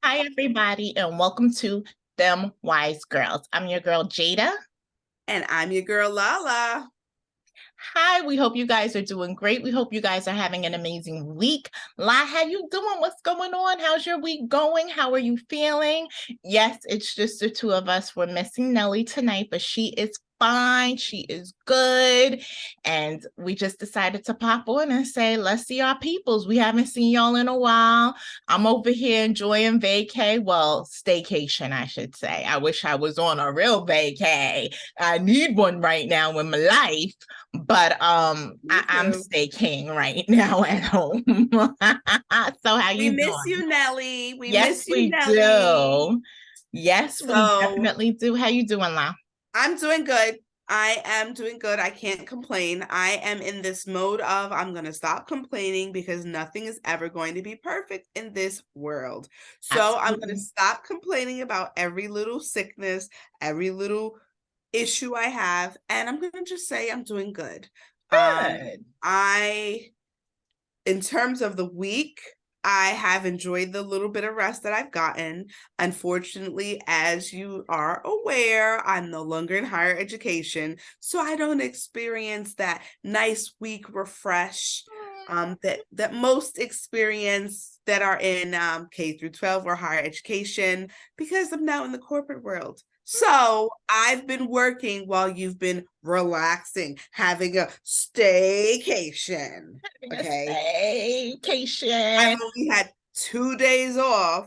Hi, everybody, and welcome to Dem Wise Girls. I'm your girl, Jada. And I'm your girl, Lala. Hi, we hope you guys are doing great. We hope you guys are having an amazing week. La, how you doing? What's going on? How's your week going? How are you feeling? Yes, it's just the two of us. We're missing Nelly tonight, but she is fine. She is good. And we just decided to pop on and say, let's see our peoples. We haven't seen y'all in a while. I'm over here enjoying vacay. Well, staycation, I should say. I wish I was on a real vacay. I need one right now in my life. But I'm Too. staying right now at home. So how We you miss doing? you, Nelly. We Yes, miss you, we Nelly. do. Yes, we So definitely do. How you doing, La? I'm doing good. I am doing good. I can't complain. I am in this mode of I'm going to stop complaining because nothing is ever going to be perfect in this world. So I'm going to Absolutely. stop complaining about every little sickness, every little issue I have, and I'm going to just say I'm doing good. Good. I in terms of the week, I have enjoyed the little bit of rest that I've gotten. Unfortunately, as you are aware, I'm no longer in higher education, so I don't experience that nice week refresh that most experience that are in K through 12 or higher education because I'm now in the corporate world. So I've been working while you've been relaxing, having a staycation. Okay. I've Staycation. only had 2 days off.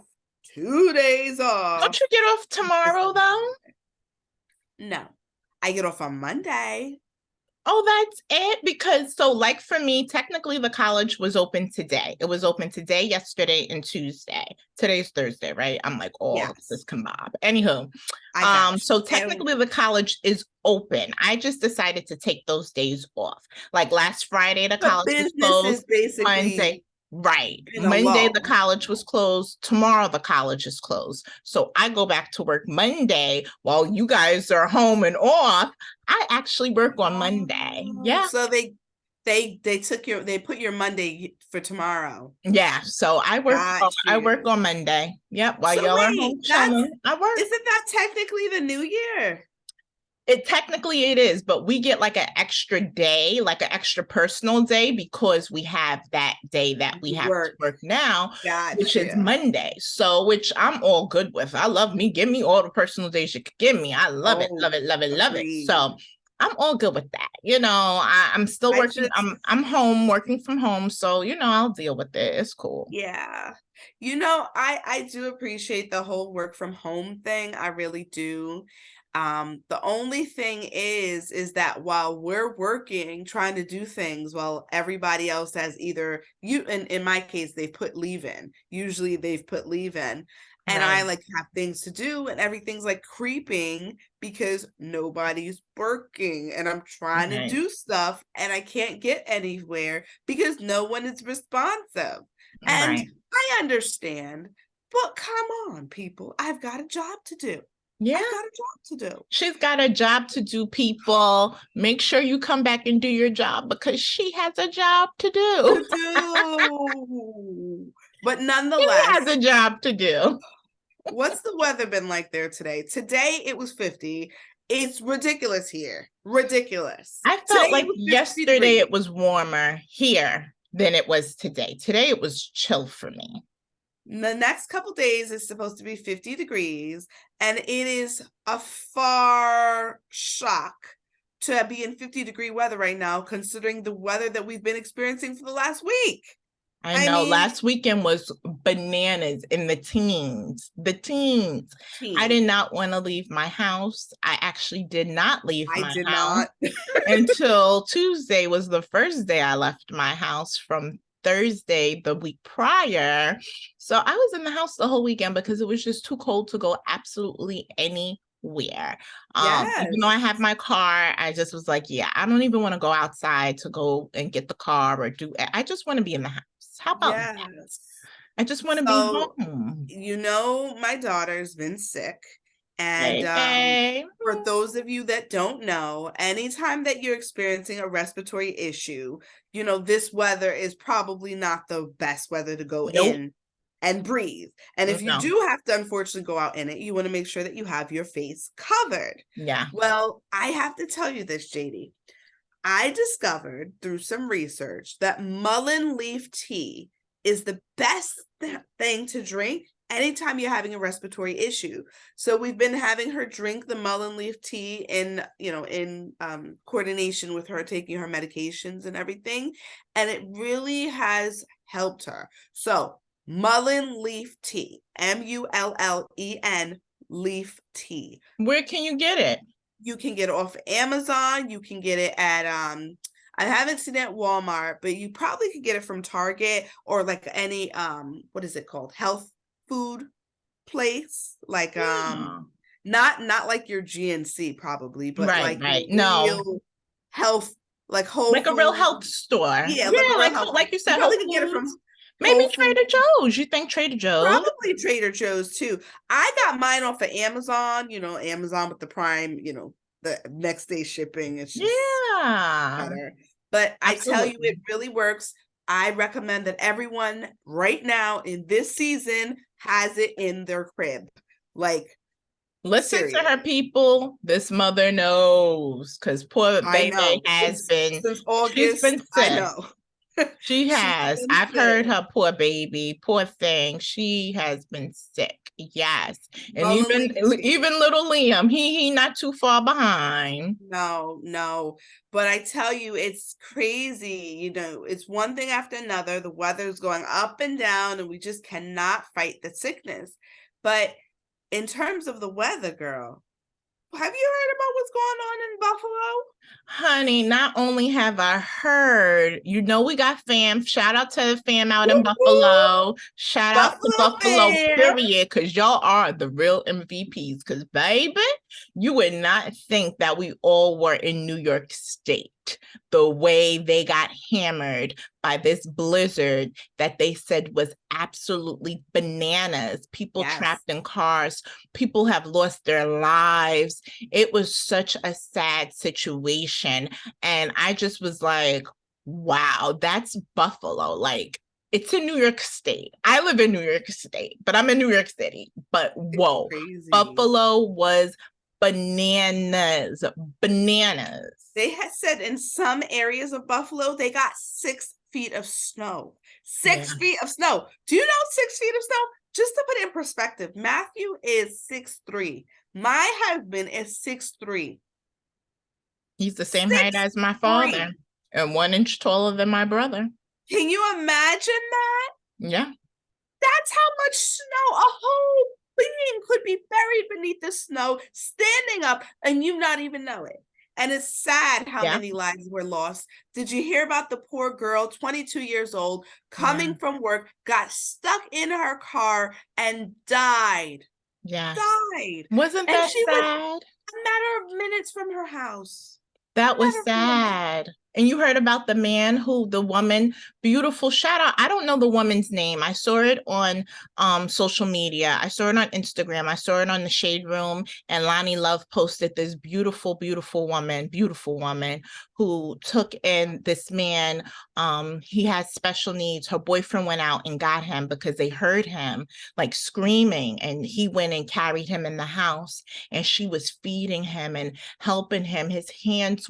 2 days Don't off. you get off tomorrow though? No, I get off on Monday. Oh, that's it. Because so, like for me, technically the college was open today. It was open today, yesterday, and Tuesday. Today's Thursday, right? I'm like all of this Yes, combined. Anywho, I got so you. And technically the college is open. I just decided to take those days off. Like last Friday, the the college was business closed. is basically Monday, right. in a Monday, the lull. college was closed. Tomorrow, the college is closed. So I go back to work Monday while you guys are home and off. I actually work on Monday. Oh, Yeah. so they put your Monday for tomorrow. Yeah. So Got I work you. on Monday. Yep. While So y'all are wait, home that's chilling, I work. isn't that technically the new year? It technically it is, but we get like an extra day, like an extra personal day because we have that day that we have to Work. work now, Got which is you. Monday. So which I'm all good with. I love me. Give me all the personal days you could give me. I love it, Oh, love it, love it, love it. So agreed. I'm all good with that. I'm still I working. just, I'm home working from home. So I'll deal with it. It's cool. yeah. I do appreciate the whole work from home thing. I really do. The only thing is that while we're working, trying to do things, while everybody else has either you, and in my case, they've put leave in. Usually they've put leave in. And I Right. like have things to do, and everything's like creeping because nobody's working. And I'm trying to Right. do stuff and I can't get anywhere because no one is responsive. And Right. I understand, but come on, people. I've got a job to do. Yeah. I've got a job to do. She's got a job to do, people. Make sure you come back and do your job because she has a job to do. To do. But She has nonetheless, a job to do. what's the weather been like there today? Today it was 50. It's ridiculous here. Ridiculous. I Today felt it like was 50 yesterday it degrees. was warmer here than it was today. Today it was chill for me. The next couple days is supposed to be 50 degrees, and it is a far shock to be in 50-degree weather right now, considering the weather that we've been experiencing for the last week. I I know mean, last weekend was bananas in the teens. The teens. I teen, did not want to leave my house. I actually did not leave I my did house not. until Tuesday was the first day I left my house from Thursday the week prior. So I was in the house the whole weekend because it was just too cold to go absolutely anywhere. Even though I Yes. have my car, I just was like, yeah, I don't even want to go outside to go and get the car or do I just want to be in the house. How about that? Yes. I just want to be So, home. my daughter's been sick. And Hey, hey. for those of you that don't know, anytime that you're experiencing a respiratory issue, this weather is probably not the best weather to go Nope. in and breathe. And if you No. do have to unfortunately go out in it, you want to make sure that you have your face covered. Yeah. Well, I have to tell you this, JD. I discovered through some research that mullein leaf tea is the best thing to drink anytime you're having a respiratory issue. So we've been having her drink the mullein leaf tea in, in coordination with her taking her medications and everything, and it really has helped her. So mullein leaf tea, mullen leaf tea. Where can you get it? You can get it off Amazon. You can get it at I haven't seen it at Walmart, but you probably could get it from Target or like any what is it called? Health food place. Like Yeah. not like your GNC probably, but Right, like right. your No. real health, like Whole Like a real health Foods. store. Yeah, like a Yeah, real health. like you You said, Whole probably can get it Foods. from Maybe Whole Foods. Trader Joe's. You think Trader Joe's? Probably Trader Joe's too. I got mine off of Amazon, Amazon with the Prime, the next day shipping. It's just Yeah, better. But I tell you, absolutely. it really works. I recommend that everyone right now in this season has it in their crib. Like, Listen to serious. her, people. This mother knows because poor I baby know. has been, Since she's August, been I sick. know. She She's has. been I've sick. heard her, poor baby, poor thing. She has been sick. Yes. And Mullen even leaf tea. even little Liam, he not too far behind. No, no. But I tell you, it's crazy. It's one thing after another. The weather's going up and down, and we just cannot fight the sickness. But in terms of the weather, girl, have you heard about what's going on in Buffalo? Honey, not only have I heard, we got fam. Shout out to the fam out in Woo-hoo! Buffalo. Shout out to Buffalo Buffalo, man. period, because y'all are the real MVPs. Because, baby, you would not think that we all were in New York State the way they got hammered by this blizzard that they said was absolutely bananas. People Yes. trapped in cars, people have lost their lives. It was such a sad situation. And I just was like, wow, that's Buffalo. Like, it's in New York State. I live in New York State, but I'm in New York City. But It's whoa, crazy. Buffalo was bananas, bananas. They had said in some areas of Buffalo, they got 6 feet of snow. Yeah. 6 feet of snow. Do you know 6 feet of snow? Just to put it in perspective, Matthew is 6'3". My husband is 6'3". He's the same height Six as my father three. and 1 inch taller than my brother. Can you imagine that? Yeah. That's how much snow. A whole being could be buried beneath the snow, standing up, and you not even know it. And it's sad how Yeah. many lives were lost. Did you hear about the poor girl, 22 years old, Yeah. coming from work, got stuck in her car and died? Yeah. Died. Wasn't And that she was sad? a matter of minutes from her house. That A was matter of minutes. sad. And you heard about the man who, the woman, beautiful shout out. I don't know the woman's name. I saw it on social media. I saw it on Instagram. I saw it on the Shade Room. And Lonnie Love posted this beautiful, beautiful woman who took in this man. He had special needs. Her boyfriend went out and got him because they heard him like screaming. And he went and carried him in the house. And she was feeding him and helping him. His hands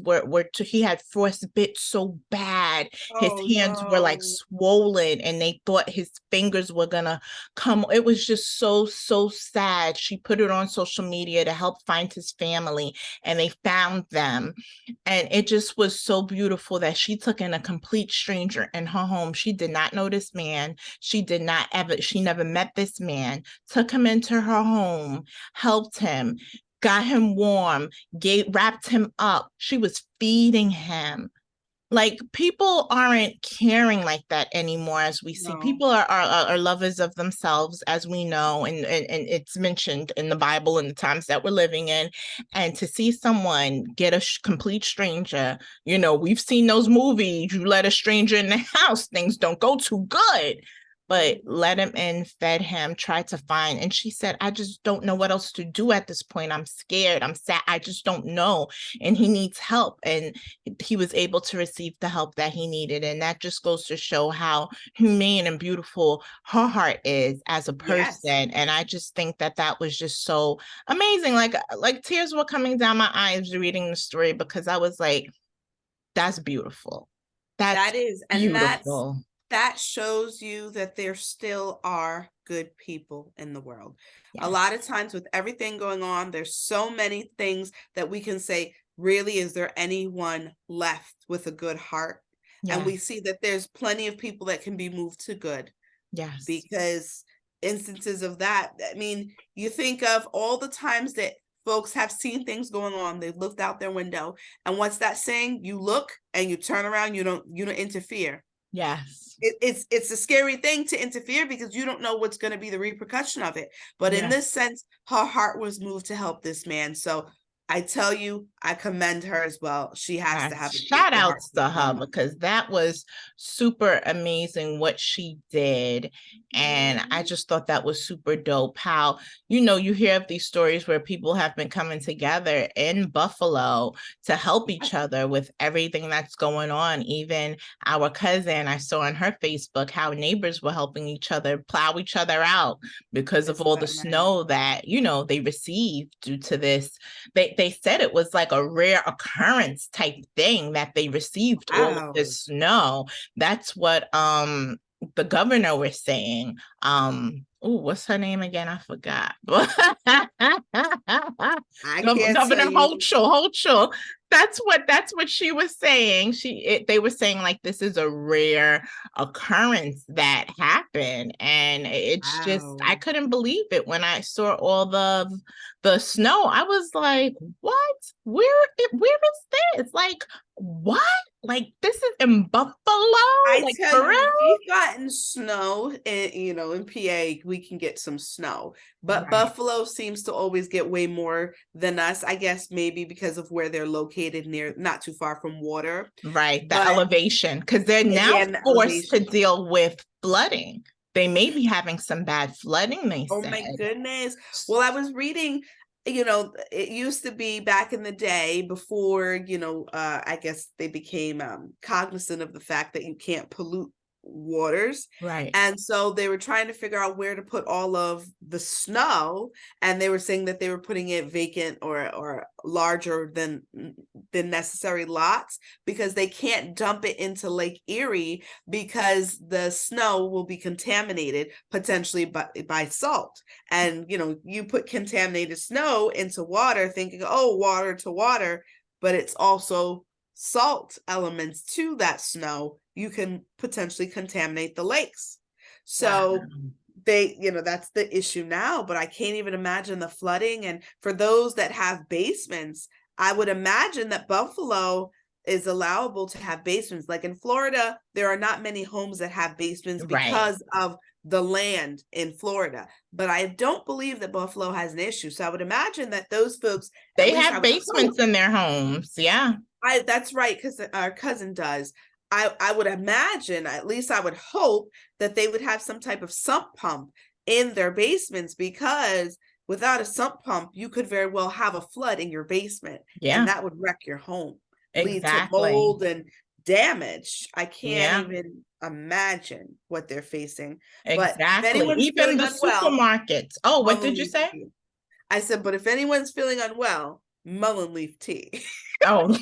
he had frostbite so bad. His Oh hands were like no. swollen and they thought his fingers were gonna come. It was just so sad. She put it on social media to help find his family and they found them. And it just was so beautiful that she took in a complete stranger in her home. She did not know this man. She never met this man, took him into her home, helped him, got him warm, wrapped him up. She was feeding him. Like people aren't caring like that anymore, as we see. No. People are lovers of themselves, as we know, and it's mentioned in the Bible in the times that we're living in. And to see someone get a complete stranger, we've seen those movies. You let a stranger in the house, things don't go too good. but let him in, fed him, tried to find. And she said, I just don't know what else to do at this point. I'm scared. I'm sad. I just don't know. And he needs help. And he was able to receive the help that he needed. And that just goes to show how humane and beautiful her heart is as a Yes. person. And I just think that that was just so amazing. Like tears were coming down my eyes reading the story, because I was like, that's beautiful. That's That is, and beautiful. that shows you that there still are good people in the world. A Yes. lot of times with everything going on, there's so many things that we can say, really, is there anyone left with a good heart? And Yes. we see that there's plenty of people that can be moved to good, Yes. because instances of that, I mean, you think of all the times that folks have seen things going on, they've looked out their window, and what's that saying? You look and you turn around, you don't interfere. Yes. It's a scary thing to interfere, because you don't know what's going to be the repercussion of it. But in Yes. this sense, her heart was moved to help this man. So I tell you, I commend her as well. She has to Yes. have a Shout grateful heart outs for to her, someone. because that was super amazing what she did. And I Mhm. just thought that was super dope. How, you hear of these stories where people have been coming together in Buffalo to help each other with everything that's going on. Even our cousin, I saw on her Facebook how neighbors were helping each other plow each other out because of Isn't all the that nice? snow that, they received due to this. They said it was like a rare occurrence type thing that they received all of Wow. this snow. That's what the governor was saying. Oh, what's her name again? I forgot. I can't tell Governor you. Hochul. That's what she was saying. They were saying like this is a rare occurrence that happened, and it's just I Wow. couldn't believe it when I saw all the snow. I was like, what? Where is this? Like, what? Like, this is in Buffalo? I Like, tell for real? you, we've gotten snow in PA, we can get some snow, but Right. Buffalo seems to always get way more than us. I guess maybe because of where they're located, near, not too far from water. Right. The But elevation, because they're now yeah, and the forced to elevation. deal with flooding. They may be having some bad flooding, they Oh my said. goodness. Well, I was reading, it used to be back in the day before, I guess they became cognizant of the fact that you can't pollute waters. Right. And so they were trying to figure out where to put all of the snow, and they were saying that they were putting it vacant or larger than necessary lots, because they can't dump it into Lake Erie, because the snow will be contaminated potentially by salt. And you put contaminated snow into water thinking, oh, water to water, but it's also salt elements to that snow. You can potentially contaminate the lakes. Wow. So that's the issue now. But I can't even imagine the flooding. And for those that have basements, I would imagine that Buffalo is allowable to have basements. Like in Florida, there are not many homes that have basements Right. because of the land in Florida. But I don't believe that Buffalo has an issue. So I would imagine that those folks, at They least I have would basements hope, in their homes. Yeah. that's right, because our cousin does. I would imagine, at least I would hope, that they would have some type of sump pump in their basements, because without a sump pump, you could very well have a flood in your basement, and Yeah. that would wreck your home, lead to Exactly. mold and damage. I can't Yeah. even imagine what they're facing. But if Exactly. anyone's Even feeling the unwell, supermarkets. Oh, what mullen did you leaf say? tea. I said, but if anyone's feeling unwell, mullen leaf tea. Oh,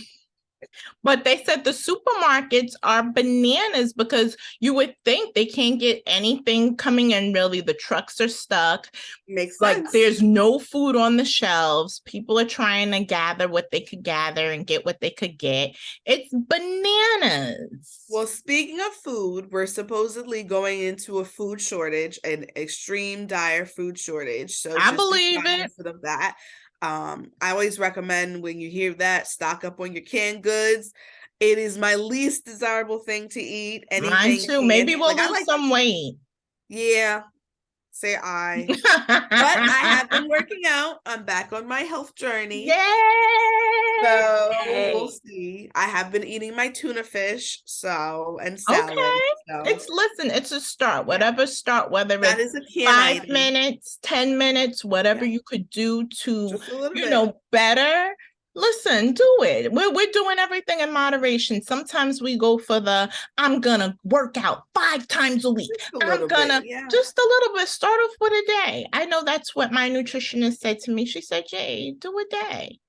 but they said the supermarkets are bananas, because you would think they can't get anything coming in, really. The trucks are stuck. Makes Like, sense. there's no food on the shelves. People are trying to gather what they could gather and get what they could get. It's bananas. Well, speaking of food, we're supposedly going into a food shortage, an extreme dire food shortage. So I just be believe it. cognizant of that. I always recommend, when you hear that, stock up on your canned goods. It is my least desirable thing to eat. Mine Anything too. canned. Maybe we'll Like, I lose like, some weight. yeah, say I. But I have been working out. I'm back on my health journey. So we'll Yay! see. I have been eating my tuna fish, and salad. Okay. So, it's a start, yeah, whatever start, whether that it's is a can 5 minutes, 10 minutes, whatever Yeah, you could do to, just a little bit. better. Listen, do it. We're doing everything in moderation. Sometimes we go for I'm gonna work out 5 times a week. Just a I'm little bit. gonna Yeah. just a little bit, start off with a day. I know that's what my nutritionist said to me. She said, Jay, do a day.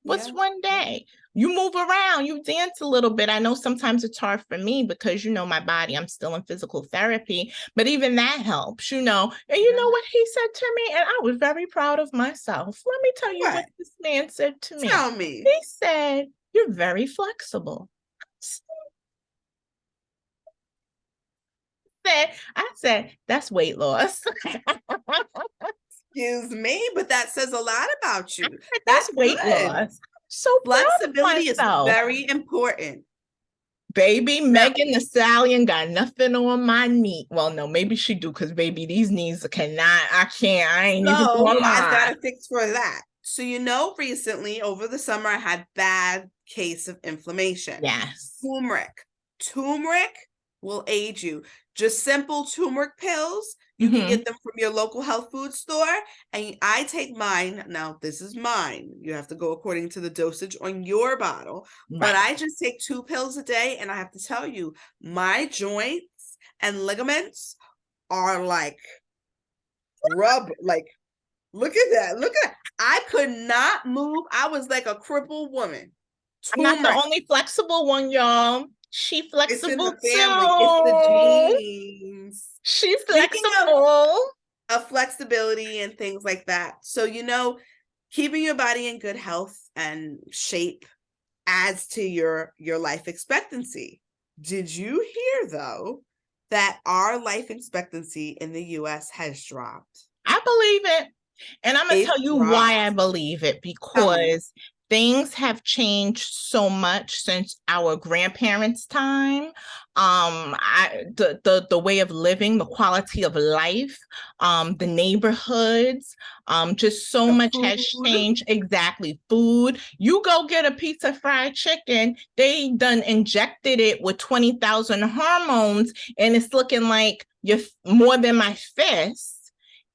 What's Yeah. one day? You move around, you dance a little bit. I know sometimes it's hard for me because my body, I'm still in physical therapy, but even that helps. And you know Yeah. what he said to me? And I was very proud of myself. Let me tell you what What? this man said to me. Tell me. He said, you're very flexible. I said, that's weight loss. Excuse me, but that says a lot about you. That's That's weight good. loss. So proud of Flexibility is myself. very important. Baby, Now, Megan the Stallion got nothing on my knee. Well, no, maybe she do, because baby, these knees I ain't even so gonna I've got lie. a fix for that. So recently over the summer, I had bad case of inflammation. Yes. Turmeric will aid you. Just simple turmeric pills. You can Mm-hmm. get them from your local health food store. And I take mine. Now, this is mine. You have to go according to the dosage on your bottle. But Right. I just take 2 pills a day. And I have to tell you, my joints and ligaments are like like, look at that. Look at that. I could not move. I was like a crippled woman. I'm not the Turmeric. only flexible one, y'all. She It's in flexible the family. It's the too. genes. She Speaking flexible. of flexibility and things like that. So, keeping your body in good health and shape adds to your life expectancy. Did you hear though that our life expectancy in the US has dropped? I believe it. And I'm going to It's tell you why I dropped. believe it, Tell me. because things have changed so much since our grandparents' time. The way of living, the quality of life, the neighborhoods, just so The much has food. changed. Exactly. Food. You go get a piece of fried chicken, they done injected it with 20,000 hormones, and it's looking like you're more than my fist.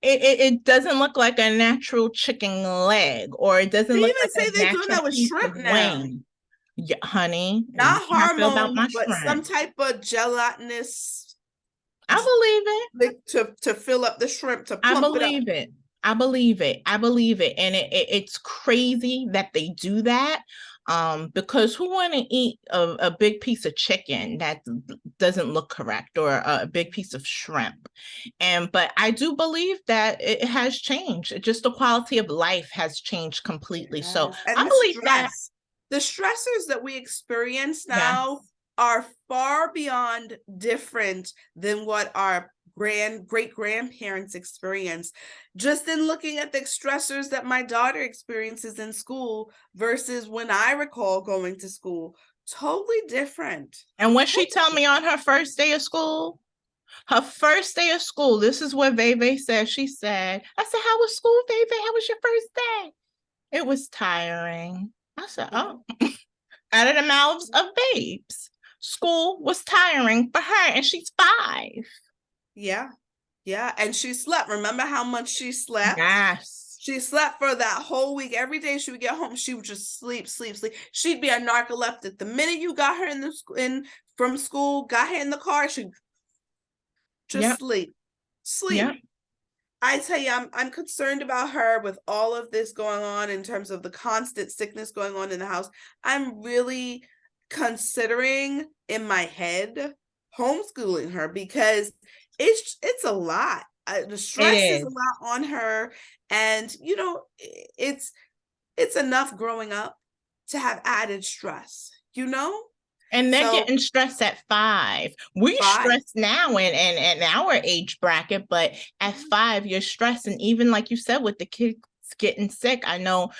It doesn't look like a natural chicken leg, or it doesn't They look even like say a they're doing natural that with piece of shrimp now. wing. Yeah, honey, you Not know how I feel about hormones, my but some shrimp. type of gelatinous I believe it. like to fill up the shrimp to I plump it up. believe it. I believe it. I believe it. And it's crazy that they do that. Because who want to eat a big piece of chicken that doesn't look correct, or a big piece of shrimp? But I do believe that it has changed. Just the quality of life has changed completely. So Yes. And I believe that. the stressors that we experience Yeah. now are far beyond different than what our great grandparents experienced. Just in looking at the stressors that my daughter experiences in school versus when I recall going to school, totally different. And what she Totally tell me on different. her first day of school? Her first day of school, this is what Veve said. She said, I said, how was school, Veve? How was your first day? It was tiring. I said, oh, out of the mouths of babes. School was tiring for her, and she's 5. Yeah. Yeah. And she slept. Remember how much she slept? Yes. She slept for that whole week. Every day she would get home, she would just sleep, sleep, sleep. She'd be a narcoleptic. The minute you got her in from school, got her in the car, she'd just Yep. sleep, sleep. Yep. I tell you, I'm concerned about her with all of this going on in terms of the constant sickness going on in the house. I'm really considering in my head homeschooling her because it's a lot. The It stress is a is. lot on her, and it's enough growing up to have added stress. And they're So getting stressed at 5. We 5. stress now in our age bracket, but at 5, you're stressing, even like you said, with the kids getting sick. I know,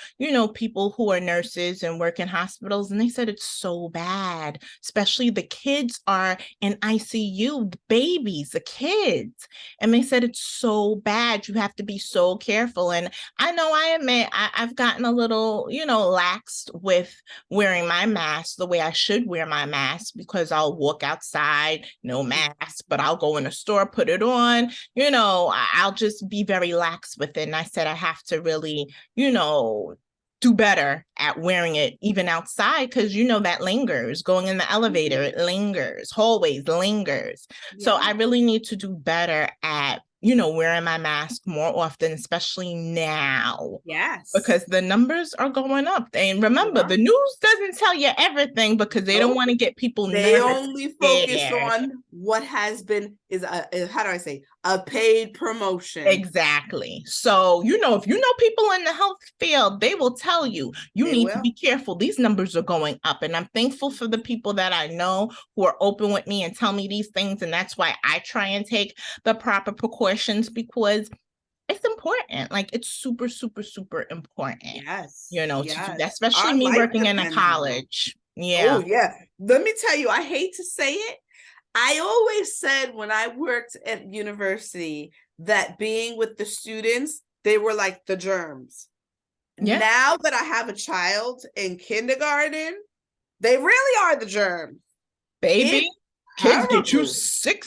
people who are nurses and work in hospitals, and they said it's so bad, especially the kids are in ICU, the babies, the kids. And they said it's so bad. You have to be so careful. And I know, I admit I've gotten a little, laxed with wearing my mask the way I should wear my mask, because I'll walk outside, no mask, but I'll go in a store, put it on, I'll just be very lax with it. And I said I have to really, do better at wearing it even outside, because that lingers. Going in the elevator, it lingers. Hallways lingers. Yeah. So I really need to do better at wearing my mask more often, especially now. Yes. Because the numbers are going up. And remember, the news doesn't tell you everything, because they don't want to get people They nervous. only focus on what has been, how do I say, a paid promotion. Exactly. So, if people in the health field, they will tell you, need to be careful. These numbers are going up. And I'm thankful for the people that I know who are open with me and tell me these things. And that's why I try and take the proper precautions, because it's important. Like, it's super, super, super important. Yes. To do that, especially me working in a college. Yeah. Oh, yeah. Let me tell you, I hate to say it. I always said when I worked at university that being with the students, they were like the germs. Yeah. Now that I have a child in kindergarten, they really are the germs. Baby. Kids get you sick.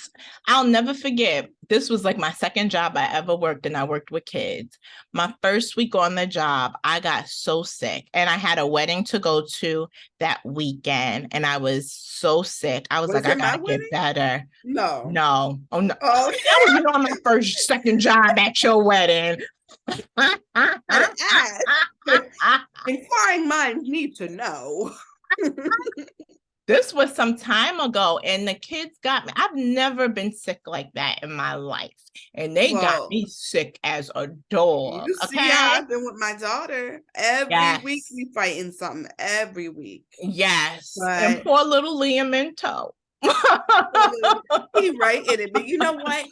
I'll never forget. This was like my second job I ever worked, and I worked with kids. My first week on the job, I got so sick, and I had a wedding to go to that weekend, and I was so sick. I was like, I gotta get better. No. Oh no. Oh. I was on my second job at your wedding. Inquiring minds need to know. This was some time ago, and the kids got me. I've never been sick like that in my life, and they got me sick as a dog. You see, I've been with my daughter every week. We fighting something every week. Yes, and poor little Liam in tow. He right in it, but you know what?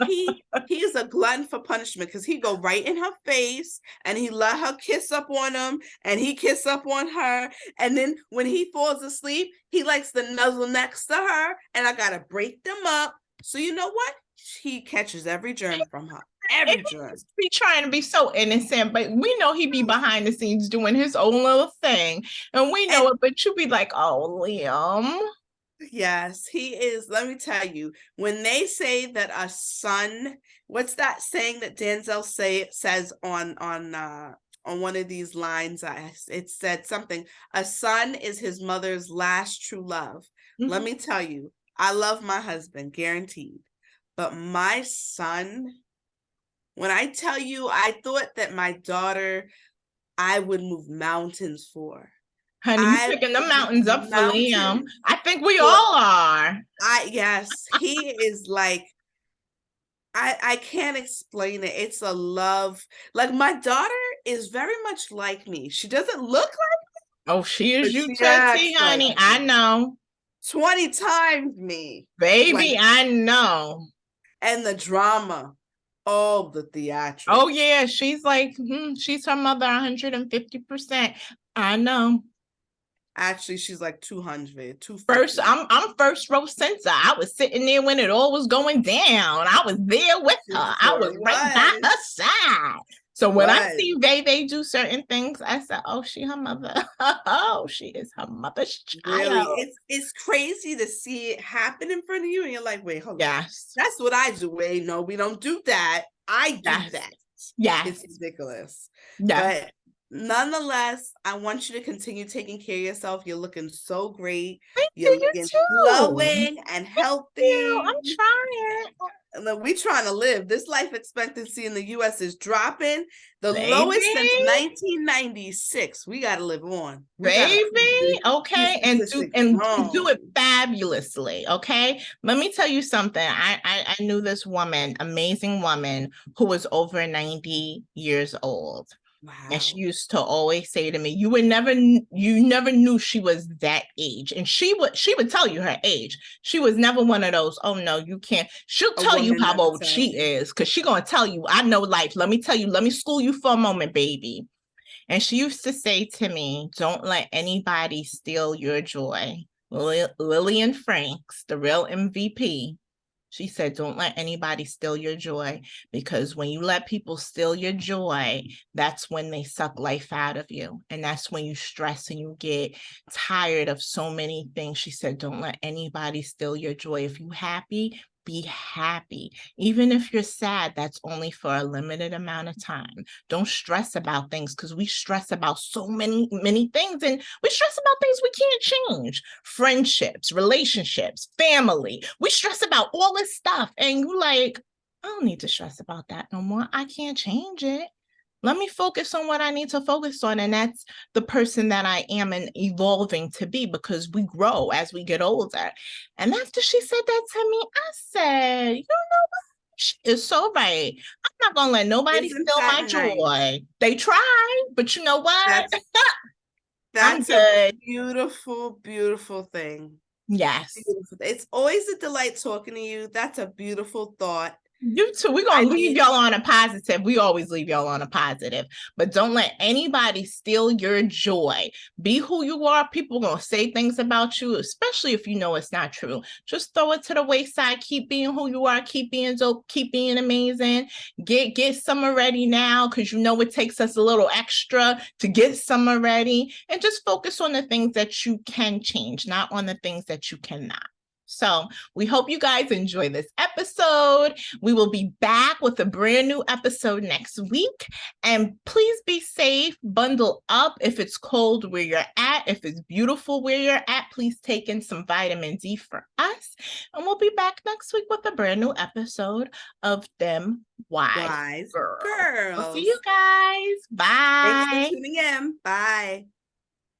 He's a glutton for punishment, because he go right in her face and he let her kiss up on him, and he kiss up on her, and then when he falls asleep, he likes to nuzzle next to her, and I gotta break them up. So you know what? He catches every germ from her. Every germ. Be trying to be so innocent, but we know he be behind the scenes doing his own little thing, and we know it. But you be like, "Oh, Liam." Yes, he is. Let me tell you, when they say that a son, what's that saying that Denzel says on one of these lines? It said something. A son is his mother's last true love. Mm-hmm. Let me tell you, I love my husband, guaranteed. But my son, when I tell you, I thought that my daughter, I would move mountains for. Honey, you're picking the mountains up for Liam. I think we all are. Yes, he is like, I can't explain it. It's a love. Like, my daughter is very much like me. She doesn't look like me. Oh, she is you, Tootsie, honey. Like I know. 20 times me. Baby, I know. And the drama. Oh, the theatrics. Oh, yeah. She's like, she's her mother 150%. I know. Actually, she's like 200, 250. First, I'm first row censor. I was sitting there when it all was going down. I was there with her. I was right by her side. So when I see Veve do certain things, I said, "Oh, she her mother. Oh, she is her mother's child." Really, it's crazy to see it happen in front of you, and you're like, "Wait, hold on. That's what I do." Wait, no, we don't do that. I do that. Yeah, it's ridiculous. Yeah. But nonetheless, I want you to continue taking care of yourself. You're looking so great. You're looking glowing and healthy. I'm trying. We trying to live. This life expectancy in the U.S. is dropping. The lowest since 1996. We got to live on. Baby, okay, and do it fabulously. Okay, let me tell you something. I knew this woman, amazing woman, who was over 90 years old. Wow. And she used to always say to me, you never knew she was that age. And she would tell you her age. She was never one of those, oh no, you can't. She'll tell you how old she is, because she's gonna tell you, I know life. Let me tell you, let me school you for a moment, baby. And she used to say to me, don't let anybody steal your joy. Lillian Franks, the real MVP, she said, don't let anybody steal your joy, because when you let people steal your joy, that's when they suck life out of you. And that's when you stress and you get tired of so many things. She said, don't let anybody steal your joy. If you're happy, be happy. Even if you're sad, that's only for a limited amount of time. Don't stress about things, because we stress about so many things, and we stress about things we can't change. Friendships, relationships, family. We stress about all this stuff, and you like, I don't need to stress about that no more. I can't change it. Let me focus on what I need to focus on. And that's the person that I am and evolving to be, because we grow as we get older. And after she said that to me, I said, you know what? She is so right. I'm not going to let nobody Isn't steal that my nice? joy. They try, but you know what? That's I'm that's a good. beautiful, beautiful thing. Yes. Beautiful. It's always a delight talking to you. That's a beautiful thought. You too. We're I gonna leave mean, y'all on a positive. We always leave y'all on a positive, but don't let anybody steal your joy. Be who you are. People are gonna say things about you, especially if you know it's not true. Just throw it to the wayside. Keep being who you are. Keep being dope. Keep being amazing. Get summer ready now, because you know it takes us a little extra to get summer ready. And just focus on the things that you can change, not on the things that you cannot. So we hope you guys enjoy this episode. We will be back with a brand new episode next week. And please be safe, bundle up if it's cold where you're at. If it's beautiful where you're at, please take in some vitamin D for us. And we'll be back next week with a brand new episode of Dem Wise Wise Girls. We'll see you Girls. guys. Thanks for Bye. tuning in. Bye.